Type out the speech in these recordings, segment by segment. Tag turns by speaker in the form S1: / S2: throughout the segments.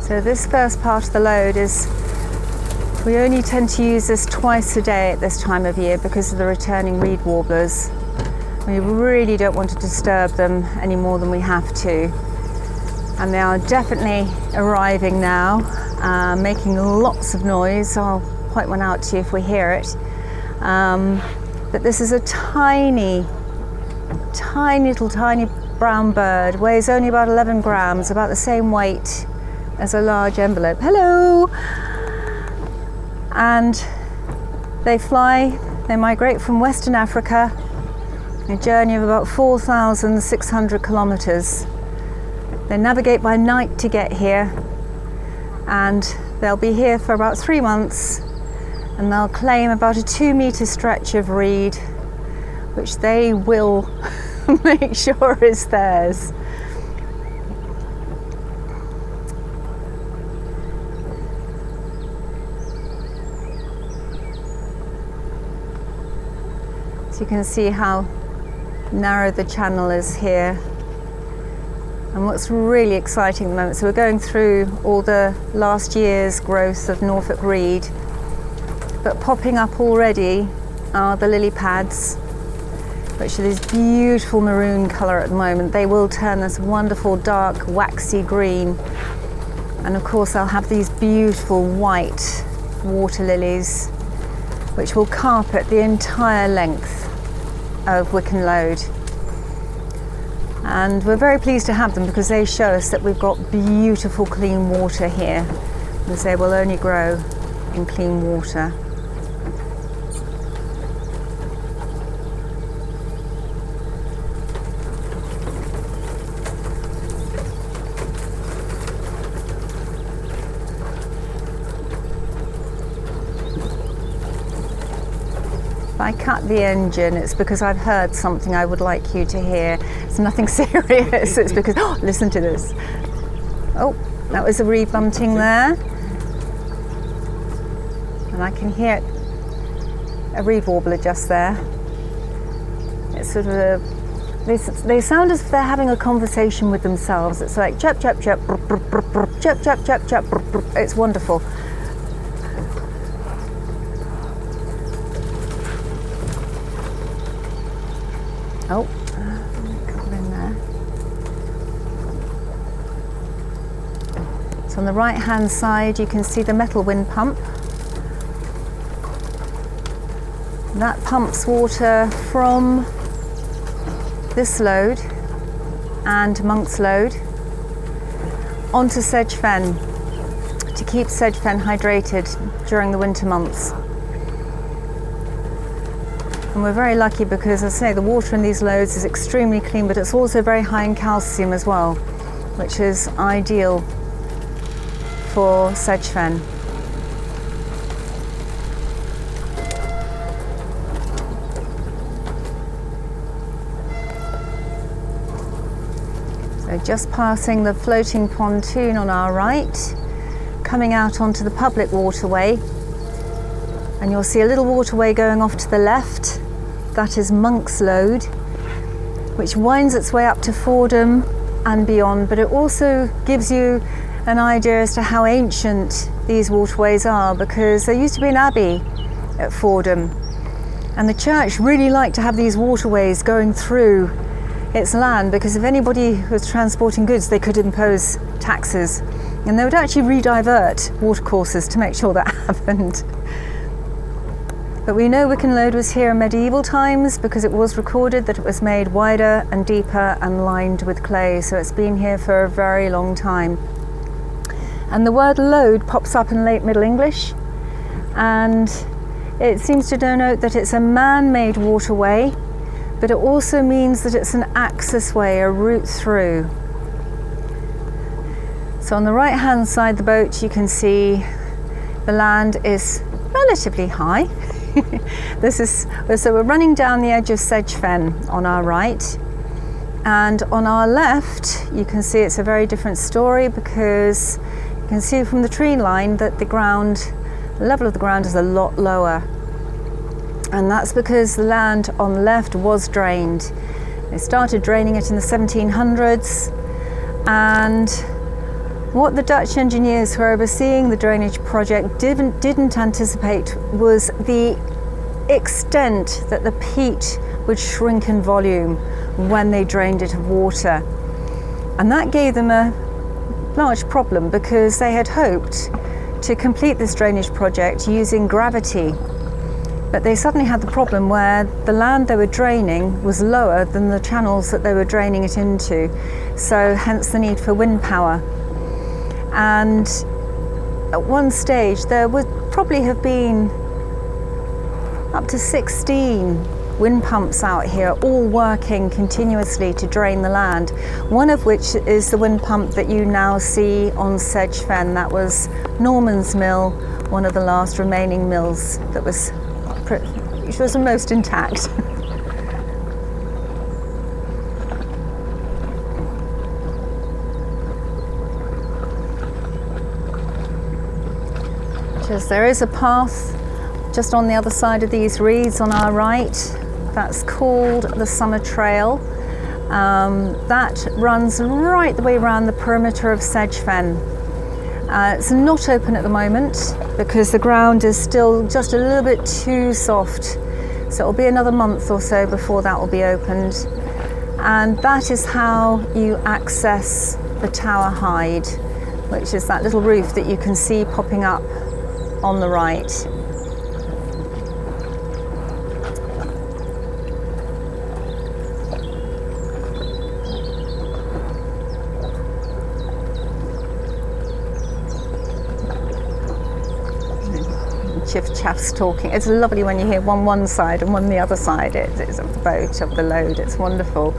S1: So this first part of the Lode is, we only tend to use this twice a day at this time of year because of the returning reed warblers. We really don't want to disturb them any more than we have to. And they are definitely arriving now, making lots of noise. I'll point one out to you if we hear it. But this is a tiny brown bird, weighs only about 11 grams, about the same weight as a large envelope. Hello! And they migrate from Western Africa, a journey of about 4,600 kilometers. They navigate by night to get here, and they'll be here for about 3 months, and they'll claim about a 2-meter stretch of reed, which they will make sure is theirs. So you can see how narrow the channel is here. And what's really exciting at the moment, so we're going through all the last year's growth of Norfolk reed, but popping up already are the lily pads, which are this beautiful maroon colour at the moment. They will turn this wonderful dark waxy green, and of course I'll have these beautiful white water lilies which will carpet the entire length of Wicken Lode. And we're very pleased to have them because they show us that we've got beautiful clean water here, because they will only grow in clean water. If I cut the engine, it's because I've heard something I would like you to hear. It's nothing serious, it's because, oh, listen to this. Oh, that was a reed bunting there. And I can hear a reed warbler just there. It's sort of they sound as if they're having a conversation with themselves. It's like chirp, chirp, chirp, brr, brr, brr, brr, chirp, chirp, chirp, chirp, brr, brr. It's wonderful. Oh, a couple in there. So on the right hand side you can see the metal wind pump. That pumps water from this Lode and Monk's Lode onto Sedge Fen to keep Sedge Fen hydrated during the winter months. And we're very lucky because, as I say, the water in these Lodes is extremely clean, but it's also very high in calcium as well, which is ideal for Sedge Fen. So just passing the floating pontoon on our right, coming out onto the public waterway, and you'll see a little waterway going off to the left. That is Monk's Lode, which winds its way up to Fordham and beyond, but it also gives you an idea as to how ancient these waterways are, because there used to be an abbey at Fordham, and the church really liked to have these waterways going through its land, because if anybody was transporting goods they could impose taxes, and they would actually re-divert watercourses to make sure that happened. But we know Wicken Lode was here in medieval times because it was recorded that it was made wider and deeper and lined with clay, so it's been here for a very long time. And the word Lode pops up in late Middle English, and it seems to denote that it's a man-made waterway, but it also means that it's an access way, a route through. So on the right hand side of the boat you can see the land is relatively high. So we're running down the edge of Sedge Fen on our right, and on our left you can see it's a very different story, because you can see from the tree line that the level of the ground is a lot lower, and that's because the land on the left was drained. They started draining it in the 1700s, and what the Dutch engineers who were overseeing the drainage project didn't anticipate was the extent that the peat would shrink in volume when they drained it of water. And that gave them a large problem, because they had hoped to complete this drainage project using gravity. But they suddenly had the problem where the land they were draining was lower than the channels that they were draining it into. So hence the need for wind power. And at one stage there would probably have been up to 16 wind pumps out here, all working continuously to drain the land. One of which is the wind pump that you now see on Sedge Fen. That was Norman's mill, one of the last remaining mills which was the most intact. There is a path just on the other side of these reeds on our right. That's called the Summer Trail. That runs right the way around the perimeter of Sedge Fen. It's not open at the moment because the ground is still just a little bit too soft. So it'll be another month or so before that will be opened. And that is how you access the Tower Hide, which is that little roof that you can see popping up on the right. Chaff's talking. It's lovely when you hear one side and one the other side. It's of the boat, of the Lode. It's wonderful.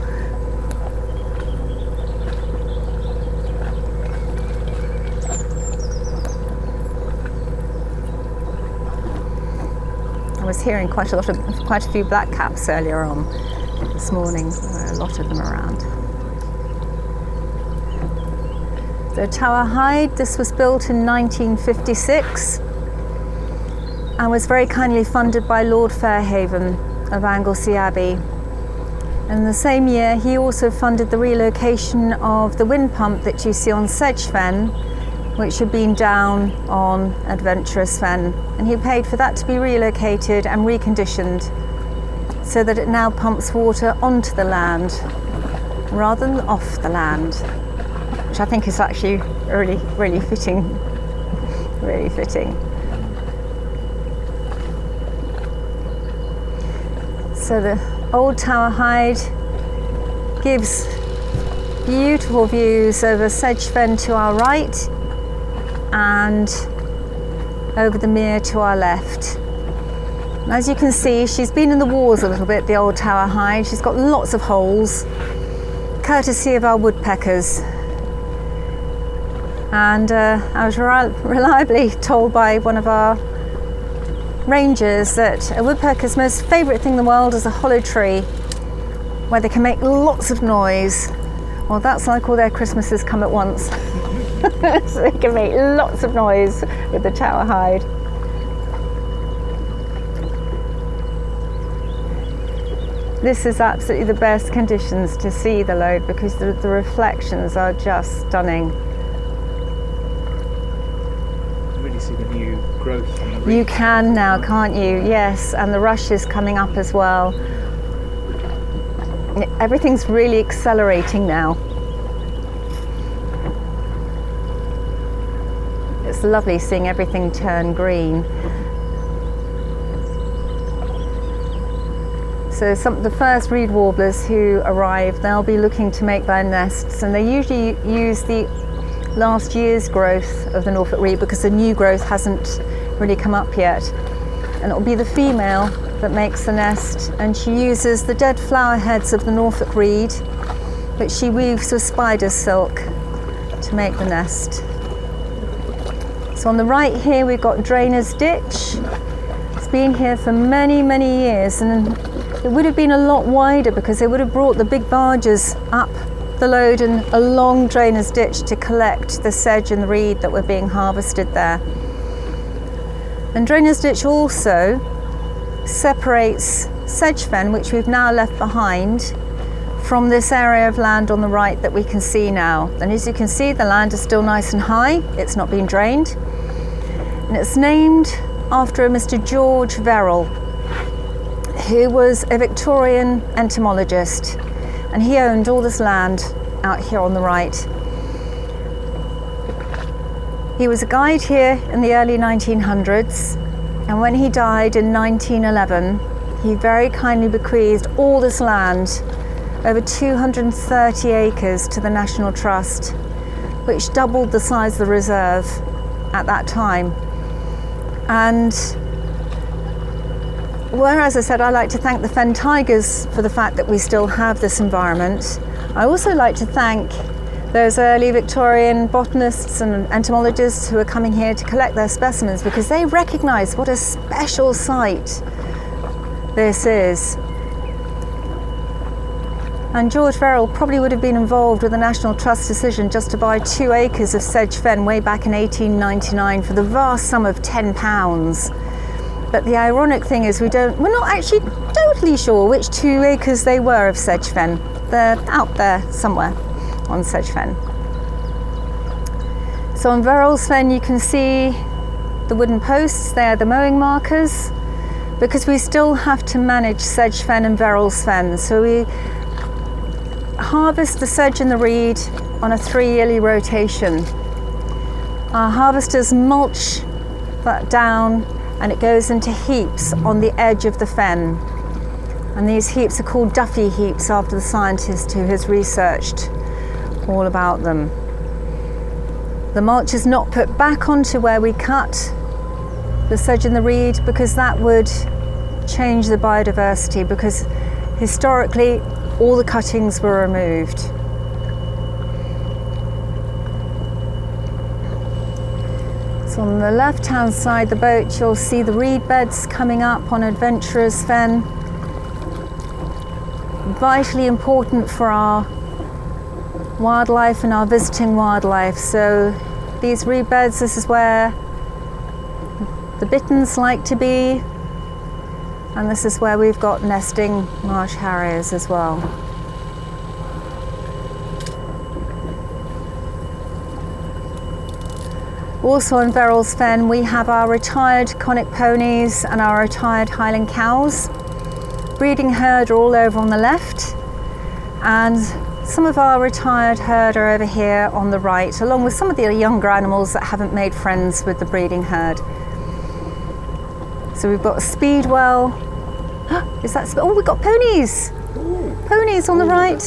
S1: I was hearing quite a few blackcaps earlier on this morning. There were a lot of them around. The Tower Hide, this was built in 1956 and was very kindly funded by Lord Fairhaven of Anglesey Abbey. And the same year he also funded the relocation of the wind pump that you see on Sedge Fen, which had been down on Adventurous Fen, and he paid for that to be relocated and reconditioned so that it now pumps water onto the land rather than off the land, which I think is actually really fitting. Really fitting. So the old Tower Hide gives beautiful views over Sedge Fen to our right and over the mere to our left. And as you can see, she's been in the wars a little bit, the old Tower Hide. She's got lots of holes, courtesy of our woodpeckers. And I was reliably told by one of our rangers that a woodpecker's most favourite thing in the world is a hollow tree where they can make lots of noise. Well, that's like all their Christmases come at once. So they can make lots of noise with the Tower Hide. This is absolutely the best conditions to see the Lode because the reflections are just stunning.
S2: See the new growth on the reef.
S1: You can now, can't you? Yes, and the rush is coming up as well. Everything's really accelerating now. It's lovely seeing everything turn green. So the first reed warblers who arrive, they'll be looking to make their nests, and they usually use the last year's growth of the Norfolk reed because the new growth hasn't really come up yet. And it'll be the female that makes the nest, and she uses the dead flower heads of the Norfolk reed, which she weaves with spider silk to make the nest. So on the right here we've got Drainer's Ditch. It's been here for many, many years, and it would have been a lot wider because they would have brought the big barges up the Lode and along Drainer's Ditch to collect the sedge and the reed that were being harvested there. And Drainer's Ditch also separates Sedge Fen, which we've now left behind, from this area of land on the right that we can see now. And as you can see, the land is still nice and high. It's not been drained. And it's named after a Mr. George Verrill, who was a Victorian entomologist. And he owned all this land out here on the right. He was a guide here in the early 1900s. And when he died in 1911, he very kindly bequeathed all this land, over 230 acres, to the National Trust, which doubled the size of the reserve at that time. And whereas I said I like to thank the Fen tigers for the fact that we still have this environment, I also like to thank those early Victorian botanists and entomologists who are coming here to collect their specimens, because they recognise what a special site this is. And George Verrill probably would have been involved with the National Trust decision just to buy 2 acres of Sedge Fen way back in 1899 for the vast sum of £10. But the ironic thing is we're not actually totally sure which 2 acres they were of Sedge Fen. They're out there somewhere on Sedge Fen. So on Verrill's Fen you can see the wooden posts, they're the mowing markers, because we still have to manage Sedge Fen and Verrill's Fen. So we harvest the sedge and the reed on a 3-yearly rotation. Our harvesters mulch that down and it goes into heaps on the edge of the fen. And these heaps are called Duffy heaps after the scientist who has researched all about them. The mulch is not put back onto where we cut the sedge and the reed because that would change the biodiversity, because historically all the cuttings were removed. So on the left hand side the boat you'll see the reed beds coming up on Adventurers Fen. Vitally important for our wildlife and our visiting wildlife. So these reed beds, this is where the bitterns like to be, and this is where we've got nesting marsh harriers as well. Also on Verrill's Fen we have our retired conic ponies and our retired Highland cows. Breeding herd are all over on the left, and some of our retired herd are over here on the right, along with some of the younger animals that haven't made friends with the breeding herd. So we've got a Speedwell. Is that? Oh, we've got ponies. Ooh. Ponies on the right.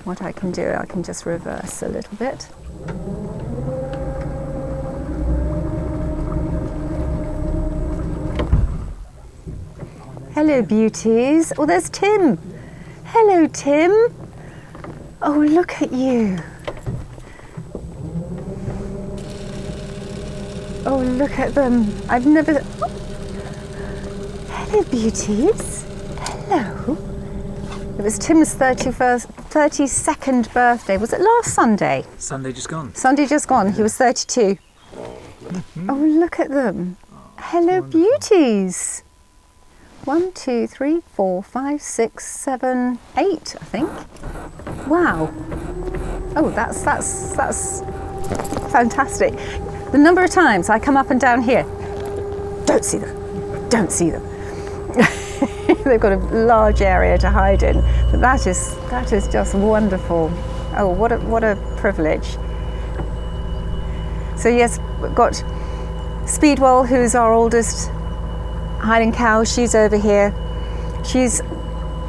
S1: What I can do, I can just reverse a little bit. Hello, beauties. Oh, there's Tim. Hello, Tim. Oh, look at you. Oh, look at them. I've never... Oh. Hello, beauties. Hello. It was Tim's 32nd birthday. Was it last Sunday?
S2: Sunday just gone.
S1: Sunday just gone. He was 32. Oh, look at them. Hello, wonderful. Beauties. 1, 2, 3, 4, 5, 6, 7, 8, I think. Wow. Oh, that's fantastic. The number of times I come up and down here, don't see them, don't see them. They've got a large area to hide in, but that is just wonderful. Oh, what a privilege. So yes, we've got Speedwell, who's our oldest Highland cow. She's over here. She's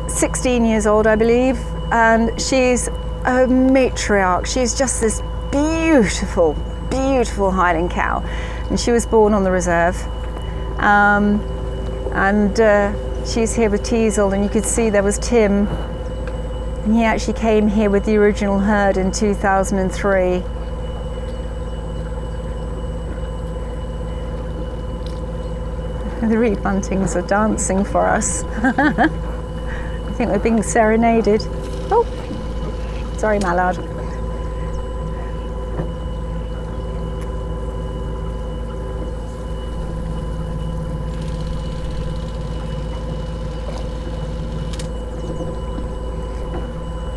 S1: 16 years old, I believe, and she's a matriarch. She's just this beautiful Highland cow, and she was born on the reserve, and She's here with Teasel, and you could see there was Tim, and he actually came here with the original herd in 2003. The reed buntings are dancing for us. I think we're being serenaded. Oh, sorry, Mallard.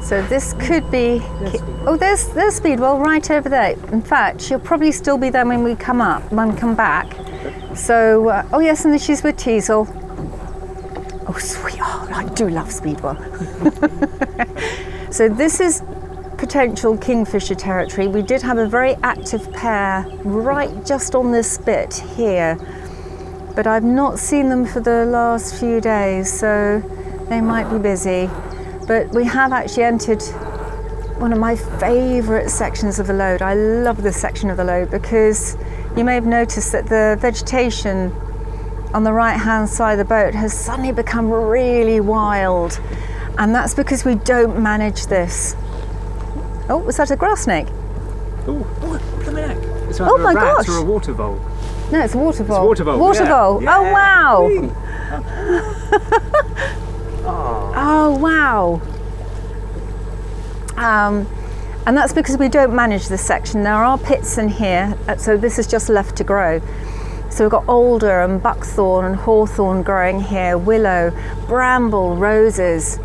S1: So this could be. Oh, there's Speedwell right over there. In fact, she'll probably still be there when we come back. So, oh yes, and then she's with Teasel. Oh, sweet. Oh, I do love Speedwell. So this is potential kingfisher territory. We did have a very active pair right just on this bit here, but I've not seen them for the last few days, so they might be busy. But we have actually entered one of my favourite sections of the Lode. I love this section of the Lode because you may have noticed that the vegetation on the right-hand side of the boat has suddenly become really wild, and that's because we don't manage this. Oh, was that a grass snake?
S2: Oh, look at the neck. It's
S1: Oh my gosh!
S2: Or a water vole.
S1: No, it's a water vole.
S2: It's a water vole.
S1: Water vole.
S2: Yeah.
S1: Oh wow!
S2: Oh.
S1: Oh wow! And that's because we don't manage this section. There are pits in here, so this is just left to grow. So we've got alder and buckthorn and hawthorn growing here, willow, bramble, roses.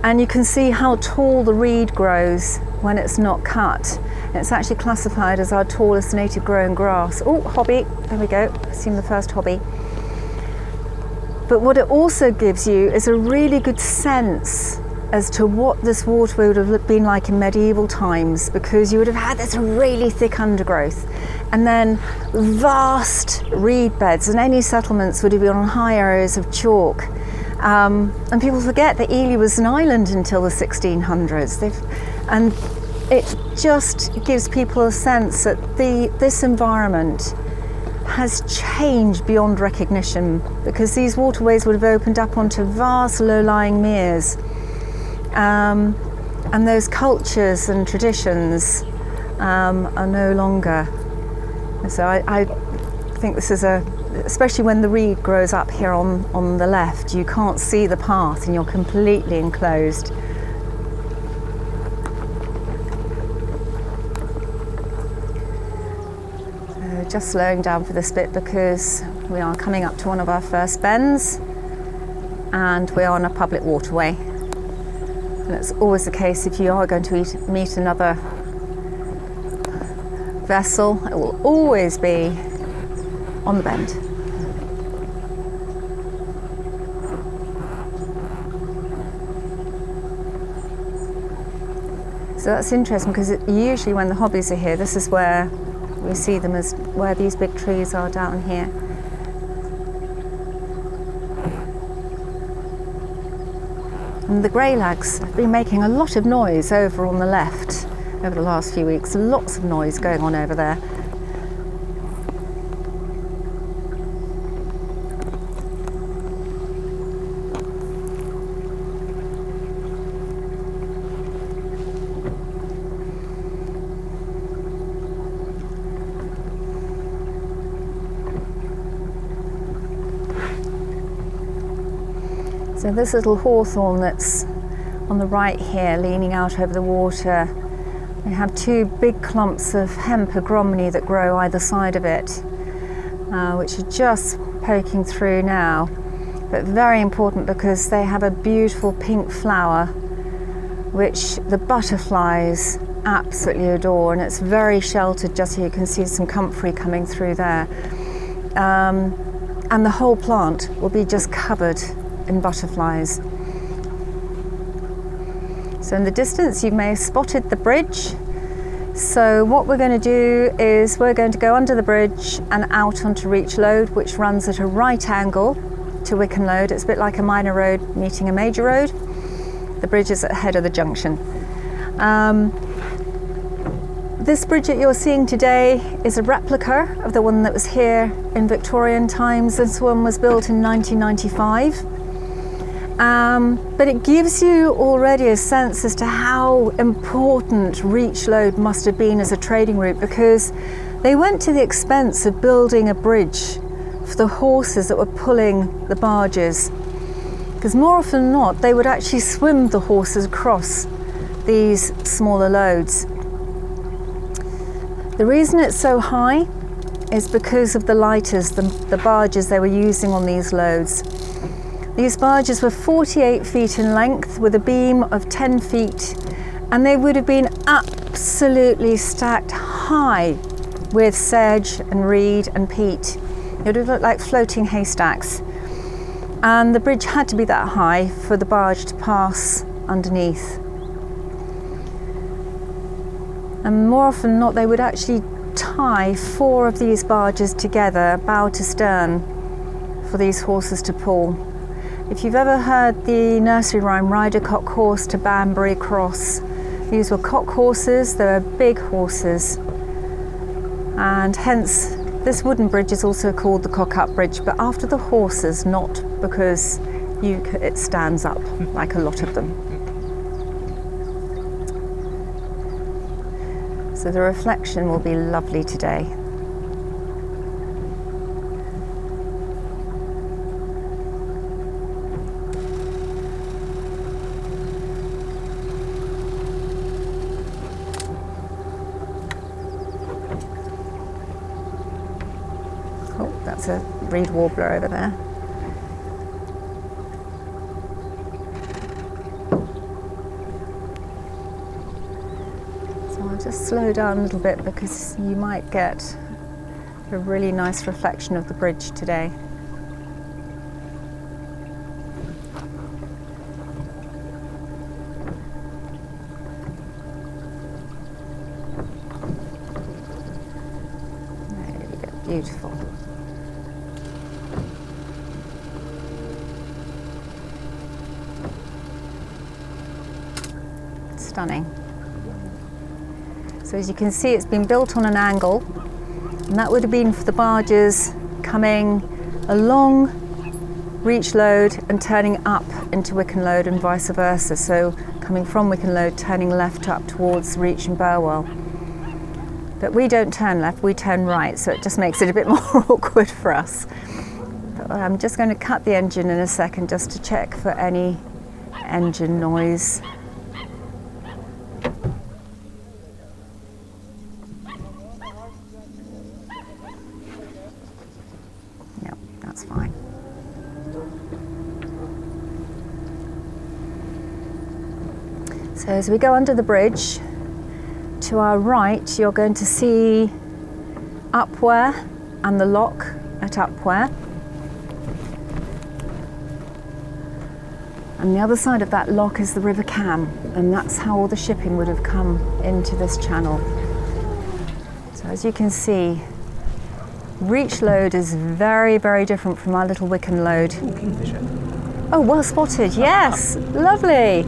S1: And you can see how tall the reed grows when it's not cut. And it's actually classified as our tallest native growing grass. Oh, hobby, there we go, I've seen the first hobby. But what it also gives you is a really good sense as to what this waterway would have been like in medieval times, because you would have had this really thick undergrowth and then vast reed beds, and any settlements would have been on high areas of chalk. And people forget that Ely was an island until the 1600s. And it just gives people a sense that this environment has changed beyond recognition, because these waterways would have opened up onto vast low-lying meres. And those cultures and traditions are no longer. So I think this is especially when the reed grows up here on the left, you can't see the path and you're completely enclosed. So just slowing down for this bit because we are coming up to one of our first bends and we are on a public waterway. And it's always the case, if you are going to meet another vessel, it will always be on the bend. So that's interesting, because usually when the hobbies are here, this is where we see them, as where these big trees are down here. And the greylags have been making a lot of noise over on the left over the last few weeks. Lots of noise going on over there. So this little hawthorn that's on the right here, leaning out over the water, we have two big clumps of hemp agrominy that grow either side of it, which are just poking through now, but very important because they have a beautiful pink flower which the butterflies absolutely adore, and it's very sheltered. Just here you can see some comfrey coming through there, and the whole plant will be just covered in butterflies. So in the distance you may have spotted the bridge. So what we're going to do is we're going to go under the bridge and out onto Reach Lode, which runs at a right angle to Wicken Lode. It's a bit like a minor road meeting a major road. The bridge is at the head of the junction. This bridge that you're seeing today is a replica of the one that was here in Victorian times. This one was built in 1995. But it gives you already a sense as to how important Reach Lode must have been as a trading route, because they went to the expense of building a bridge for the horses that were pulling the barges. Because more often than not, they would actually swim the horses across these smaller loads. The reason it's so high is because of the lighters, the barges they were using on these loads. These barges were 48 feet in length with a beam of 10 feet, and they would have been absolutely stacked high with sedge and reed and peat. It would have looked like floating haystacks. And the bridge had to be that high for the barge to pass underneath. And more often than not, they would actually tie 4 of these barges together, bow to stern, for these horses to pull. If you've ever heard the nursery rhyme, Ride a Cock Horse to Banbury Cross, these were cock horses, they were big horses. And hence, this wooden bridge is also called the Cock-Up Bridge, but after the horses, not because it stands up like a lot of them. So the reflection will be lovely today. Oh, that's a reed warbler over there. Just slow down a little bit because you might get a really nice reflection of the bridge today. There we go, beautiful. Stunning. So as you can see, it's been built on an angle, and that would have been for the barges coming along Reach Lode and turning up into Wicken Lode and vice versa. So coming from Wicken Lode, turning left up towards Reach and Burwell. But we don't turn left, we turn right, so it just makes it a bit more awkward for us. But I'm just going to cut the engine in a second just to check for any engine noise. Fine. So as we go under the bridge, to our right you're going to see Upware and the lock at Upware. And the other side of that lock is the River Cam, and that's how all the shipping would have come into this channel. So as you can see, Reach Lode is very, very different from our little Wicken Lode.
S2: Ooh, kingfisher.
S1: Oh, well spotted, yes, lovely.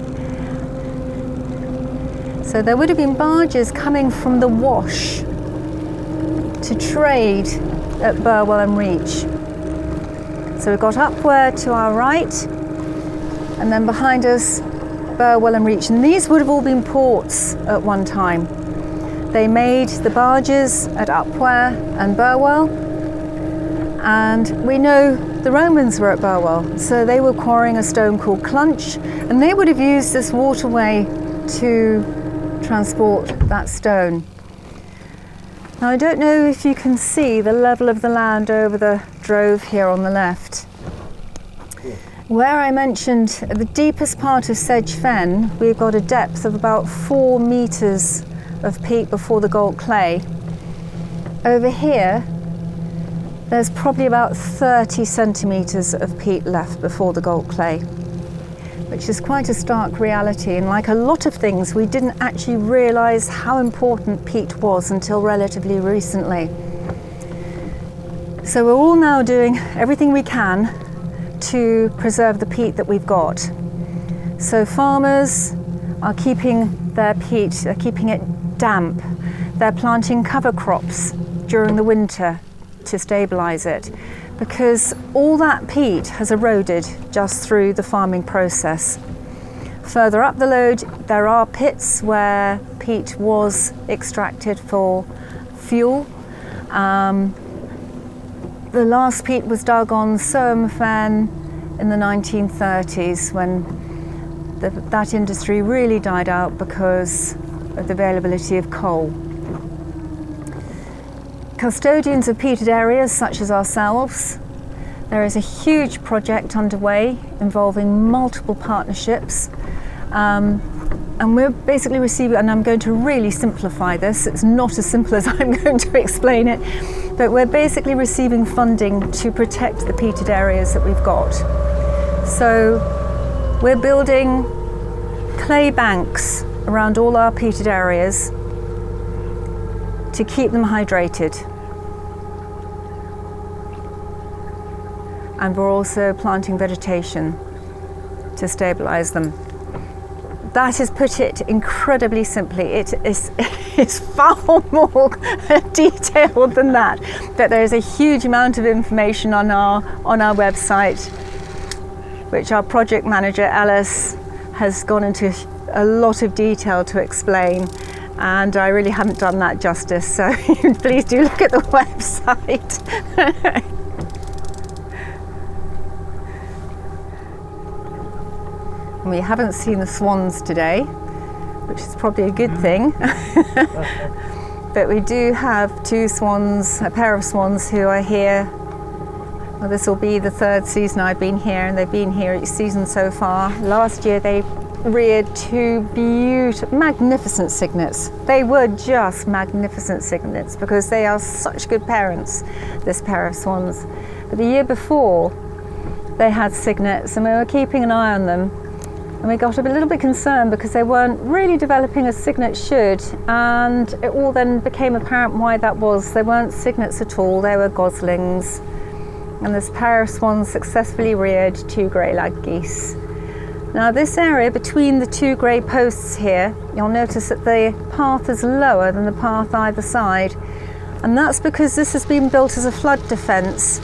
S1: So there would have been barges coming from the Wash to trade at Burwell and Reach. So we've got Upware to our right, and then behind us, Burwell and Reach. And these would have all been ports at one time. They made the barges at Upware and Burwell, and we know the Romans were at Burwell, so they were quarrying a stone called Clunch, and they would have used this waterway to transport that stone. Now I don't know if you can see the level of the land over the drove here on the left. Where I mentioned the deepest part of Sedge Fen, we've got a depth of about 4 metres of peat before the Gold Clay. Over here, there's probably about 30 centimetres of peat left before the Gold Clay, which is quite a stark reality. And like a lot of things, we didn't actually realise how important peat was until relatively recently. So we're all now doing everything we can to preserve the peat that we've got. So farmers are keeping their peat, they're keeping it damp. They're planting cover crops during the winter to stabilise it. because all that peat has eroded just through the farming process. Further up the Lode, there are pits where peat was extracted for fuel. The last peat was dug on Wicken Fen in the 1930s, when that industry really died out because of the availability of coal. Custodians of peated areas such as ourselves, there is a huge project underway involving multiple partnerships, and we're basically receiving, and I'm going to really simplify this, it's not as simple as I'm going to explain it, but we're basically receiving funding to protect the peated areas that we've got. So we're building clay banks around all our peated areas to keep them hydrated. And we're also planting vegetation to stabilize them. That has put it incredibly simply. It is far more detailed than that, but there is a huge amount of information on our website, which our project manager Alice has gone into a lot of detail to explain, and I really haven't done that justice, so please do look at the website. We haven't seen the swans today, which is probably a good thing. But we do have two swans, a pair of swans who are here. Well, this will be the third season I've been here, and they've been here each season so far. Last year they reared two magnificent cygnets. They were just magnificent cygnets because they are such good parents, this pair of swans. But the year before they had cygnets, and we were keeping an eye on them. And we got a little bit concerned because they weren't really developing as cygnets should, and it all then became apparent why that was. They weren't cygnets at all, they were goslings. And this pair of swans successfully reared two grey lag geese. Now this area between the two grey posts here, you'll notice that the path is lower than the path either side. And that's because this has been built as a flood defence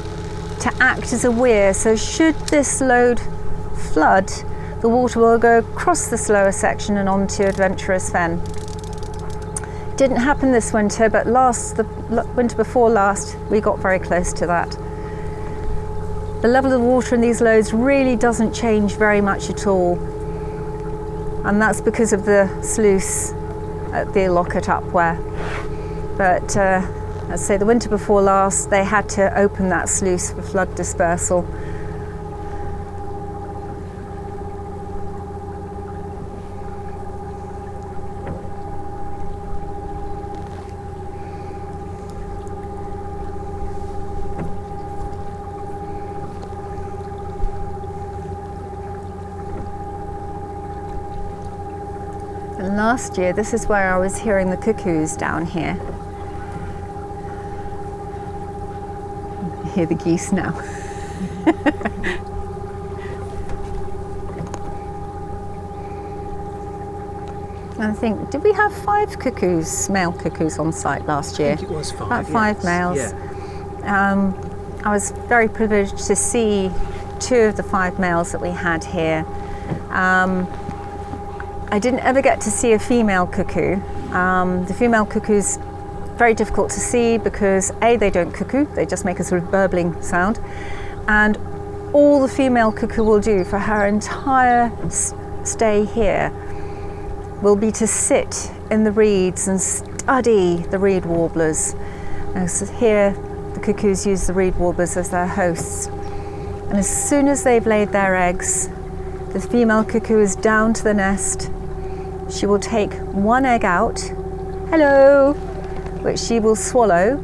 S1: to act as a weir. So should this Lode flood, the water will go across this lower section and onto Adventurers Fen. Didn't happen this winter, but the winter before last, we got very close to that. The level of the water in these Lodes really doesn't change very much at all. And that's because of the sluice at the locket up where. But let's say the winter before last, they had to open that sluice for flood dispersal. And last year, this is where I was hearing the cuckoos down here. I hear the geese now. And I think, did we have 5 cuckoos, male cuckoos on site last year?
S2: I think it was 5.
S1: About 5
S2: yes.
S1: males.
S2: Yeah.
S1: I was very privileged to see 2 of the 5 males that we had here. I didn't ever get to see a female cuckoo. The female cuckoo's very difficult to see because A, they don't cuckoo, they just make a sort of burbling sound. And all the female cuckoo will do for her entire stay here will be to sit in the reeds and study the reed warblers. And so here the cuckoos use the reed warblers as their hosts. And as soon as they've laid their eggs, the female cuckoo is down to the nest. She will take one egg out, hello, which she will swallow,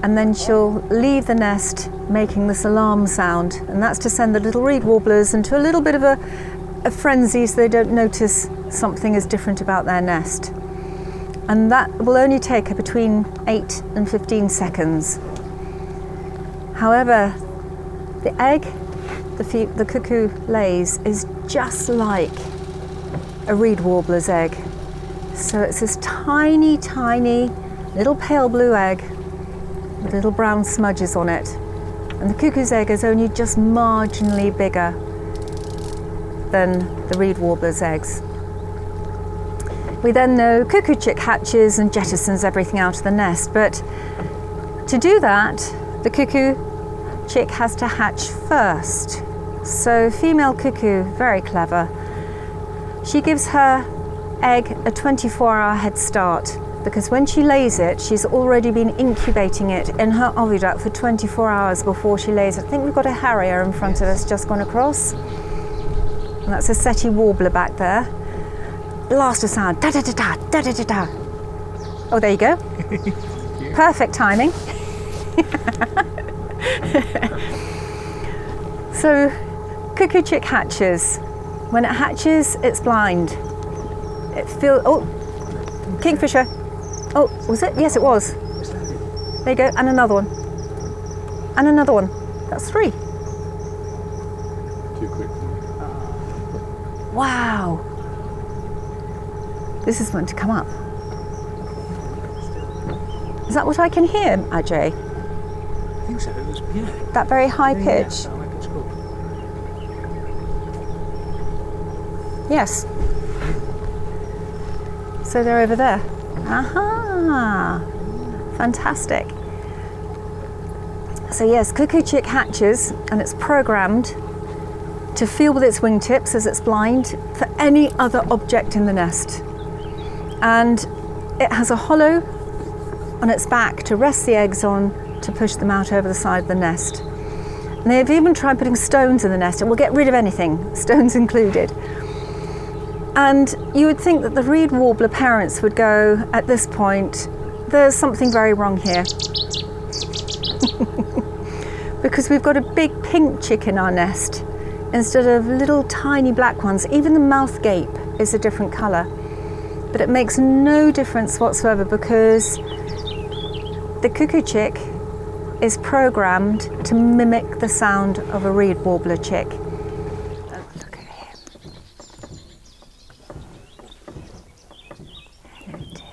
S1: and then she'll leave the nest making this alarm sound, and that's to send the little reed warblers into a little bit of a frenzy so they don't notice something is different about their nest. And that will only take her between 8 and 15 seconds. However, the egg the cuckoo lays is just like a reed warbler's egg. So it's this tiny, tiny little pale blue egg with little brown smudges on it. And the cuckoo's egg is only just marginally bigger than the reed warbler's eggs. We then know cuckoo chick hatches and jettisons everything out of the nest, but to do that, the cuckoo chick has to hatch first. So female cuckoo, very clever, she gives her egg a 24-hour head start, because when she lays it, she's already been incubating it in her oviduct for 24 hours before she lays it. I think we've got a harrier in front of us just gone across, and that's a Seti warbler back there. Blast a sound, da da da da da da da da. Oh, there you go. Perfect timing. So, cuckoo chick hatches. When it hatches, it's blind. It feels. Oh, kingfisher. Oh, was it? Yes, it was. There you go, and another one. And another one. That's 3.
S2: Too quick.
S1: Wow. This is meant to come up. Is that what I can hear, Ajay?
S2: I think so. It was, yeah.
S1: That very high pitch?
S2: Yeah, I like it's cool.
S1: Yes. So they're over there. Aha! Fantastic. So yes, cuckoo chick hatches, and it's programmed to feel with its wingtips as it's blind for any other object in the nest. And it has a hollow on its back to rest the eggs on to push them out over the side of the nest. And they've even tried putting stones in the nest. It will get rid of anything, stones included. And you would think that the reed warbler parents would go, at this point, there's something very wrong here. Because we've got a big pink chick in our nest instead of little tiny black ones. Even the mouth gape is a different colour. But it makes no difference whatsoever, because the cuckoo chick is programmed to mimic the sound of a reed warbler chick. Oh, look at him. Hello, Tim.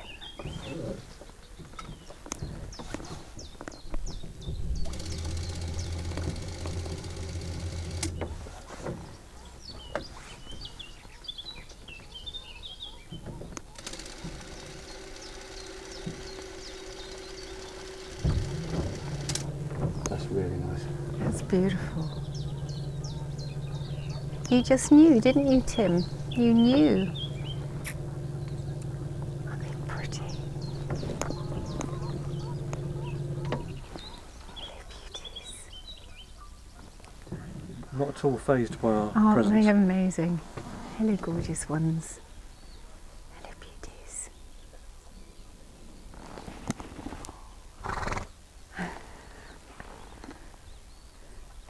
S2: That's really nice.
S1: That's beautiful. You just knew, didn't you, Tim? You knew. Aren't they pretty? Hello, beauties.
S2: Not at all phased by our
S1: Aren't
S2: presence.
S1: they amazing? Hello, gorgeous ones. Hello, beauties.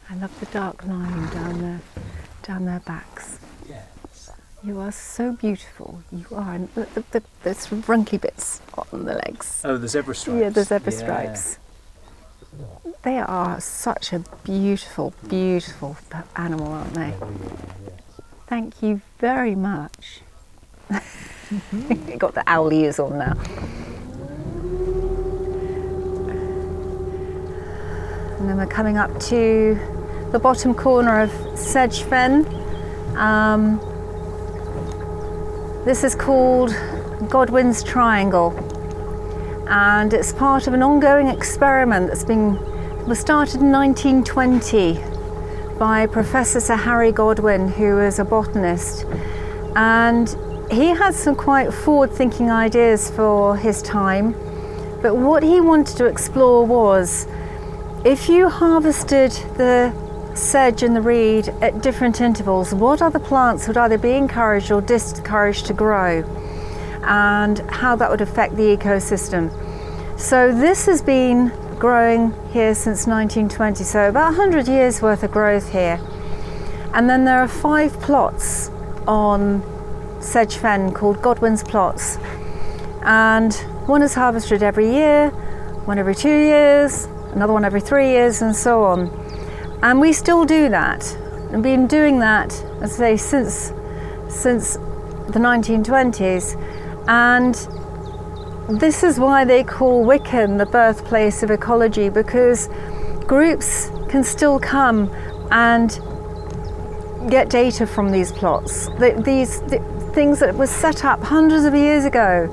S1: I love the dark line down their backs.
S2: Yes.
S1: You are so beautiful. You are. And look, there's wrinkly bits on the legs.
S2: Oh, the zebra stripes.
S1: Yeah, the zebra
S2: Yeah.
S1: stripes. They are such a beautiful, beautiful animal, aren't they? Thank you very much. You got the owl ears on now. And then we're coming up to the bottom corner of Sedge Fen. This is called Godwin's Triangle, and it's part of an ongoing experiment was started in 1920 by Professor Sir Harry Godwin, who is a botanist, and he had some quite forward-thinking ideas for his time. But what he wanted to explore was, if you harvested the sedge and the reed at different intervals, what other plants would either be encouraged or discouraged to grow, and how that would affect the ecosystem. So this has been growing here since 1920, so about 100 years worth of growth here. And then there are 5 plots on Sedge Fen called Godwin's plots, and one is harvested every year, one every 2 years, another one every 3 years, and so on. And we still do that, and been doing that, as I say, since the 1920s. And this is why they call Wicken the birthplace of ecology, because groups can still come and get data from these plots. These things that were set up hundreds of years ago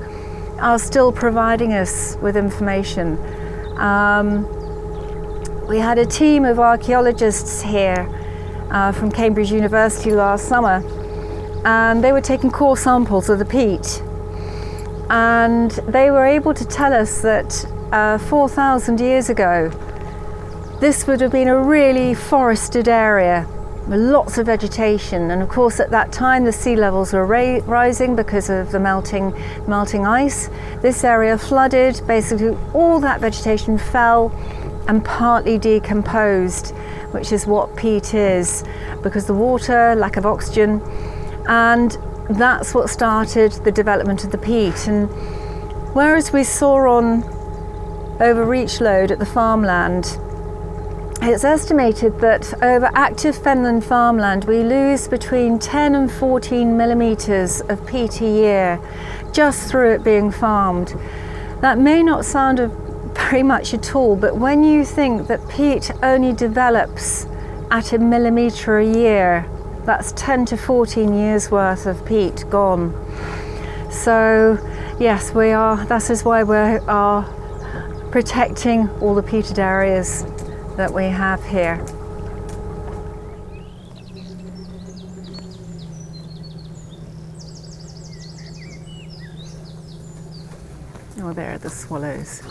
S1: are still providing us with information. We had a team of archaeologists here from Cambridge University last summer, and they were taking core samples of the peat, and they were able to tell us that 4,000 years ago this would have been a really forested area with lots of vegetation, and of course at that time the sea levels were rising because of the melting ice. This area flooded, basically all that vegetation fell and partly decomposed, which is what peat is, because the water, lack of oxygen, and that's what started the development of the peat. And whereas we saw on over Reach Lode at the farmland, it's estimated that over active Fenland farmland we lose between 10 and 14 millimetres of peat a year just through it being farmed. That may not sound very much at all, but when you think that peat only develops at a millimetre a year, that's 10 to 14 years worth of peat gone. So yes, that is why we are protecting all the peated areas that we have here. Oh, there are the swallows.